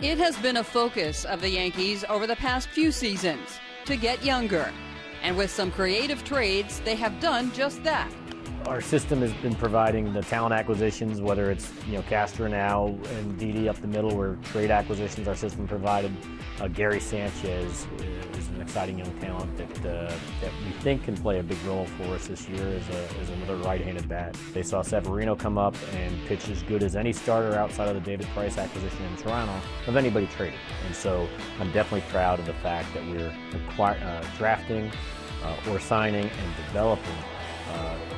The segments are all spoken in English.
It has been a focus of the Yankees over the past few seasons to get younger. And with some creative trades, they have done just that. Our system has been providing the talent acquisitions, whether it's Castro now and Didi up the middle, where trade acquisitions our system provided. Gary Sanchez is an exciting young talent that we think can play a big role for us this year as another right-handed bat. They saw Severino come up and pitch as good as any starter outside of the David Price acquisition in Toronto of anybody traded. And so I'm definitely proud of the fact that we're drafting or signing and developing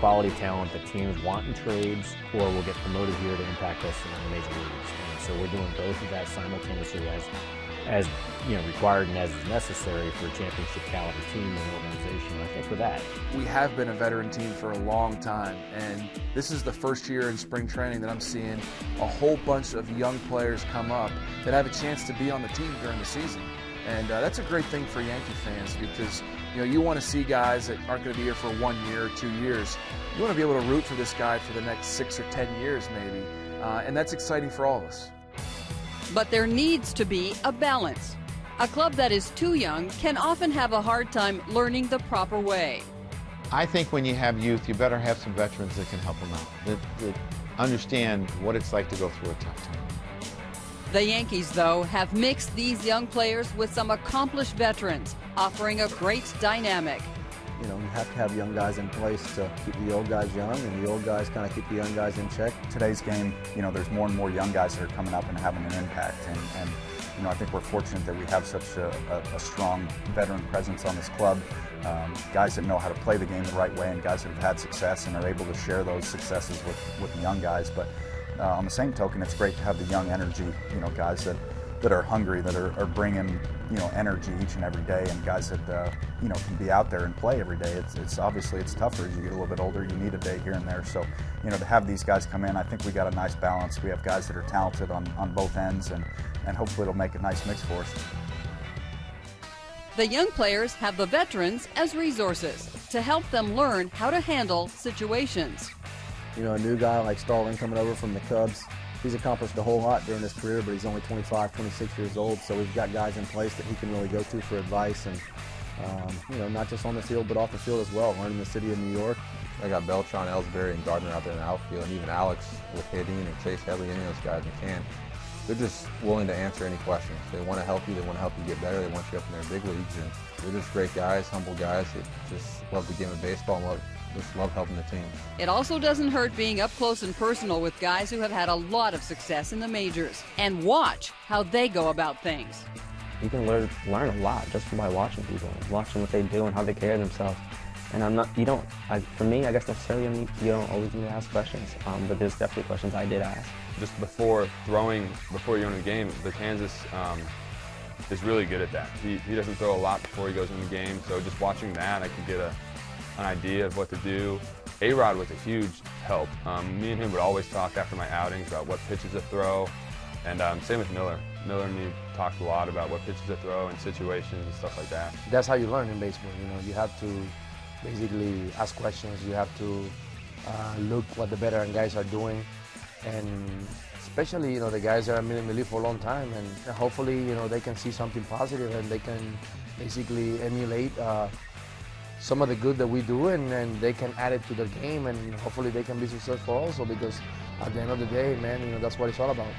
quality talent that teams want in trades or will get promoted here to impact us in the major leagues. And so we're doing both of that simultaneously as required and as is necessary for a championship caliber team and organization. I think with that, we have been a veteran team for a long time, and this is the first year in spring training that I'm seeing a whole bunch of young players come up that have a chance to be on the team during the season. And that's a great thing for Yankee fans, because you want to see guys that aren't going to be here for 1 year or 2 years. You want to be able to root for this guy for the next 6 or 10 years maybe, and that's exciting for all of us. But there needs to be a balance. A club that is too young can often have a hard time learning the proper way. I think when you have youth, you better have some veterans that can help them out, that understand what it's like to go through a tough time. The Yankees, though, have mixed these young players with some accomplished veterans, offering a great dynamic. You have to have young guys in place to keep the old guys young, and the old guys kind of keep the young guys in check. Today's game, there's more and more young guys that are coming up and having an impact, and I think we're fortunate that we have such a strong veteran presence on this club. Guys that know how to play the game the right way, and guys that have had success and are able to share those successes with the young guys. But on the same token, it's great to have the young energy, guys that are hungry, that are bringing, energy each and every day, and guys that, can be out there and play every day. It's obviously it's tougher as you get a little bit older. You need a day here and there. So, to have these guys come in, I think we got a nice balance. We have guys that are talented on both ends, and hopefully it'll make a nice mix for us. The young players have the veterans as resources to help them learn how to handle situations. A new guy like Starling coming over from the Cubs, he's accomplished a whole lot during his career, but he's only 25, 26 years old, so we've got guys in place that he can really go to for advice, and not just on the field, but off the field as well, learning the city of New York. I got Beltran, Ellsbury, and Gardner out there in the outfield, and even Alex with Hedin and Chase Headley, any of those guys in can. They're just willing to answer any questions. They want to help you. They want to help you get better. They want you up in their big leagues, and they're just great guys, humble guys that just love the game of baseball and just love helping the team. It also doesn't hurt being up close and personal with guys who have had a lot of success in the majors and watch how they go about things. You can learn a lot just by watching people, watching what they do and how they carry themselves. And for me, I guess necessarily you don't always need to ask questions, but there's definitely questions I did ask. Just before you're in the game, the Kansas is really good at that. He doesn't throw a lot before he goes in the game, so just watching that, I could get an idea of what to do. A-Rod was a huge help. Me and him would always talk after my outings about what pitches to throw, and same with Miller. Miller and me talked a lot about what pitches to throw and situations and stuff like that. That's how you learn in baseball. You have to basically ask questions. You have to look what the veteran guys are doing, and especially the guys that have been in the league for a long time, and hopefully they can see something positive and they can basically emulate some of the good that we do, and they can add it to their game, and hopefully they can be successful also, because at the end of the day, man, that's what it's all about.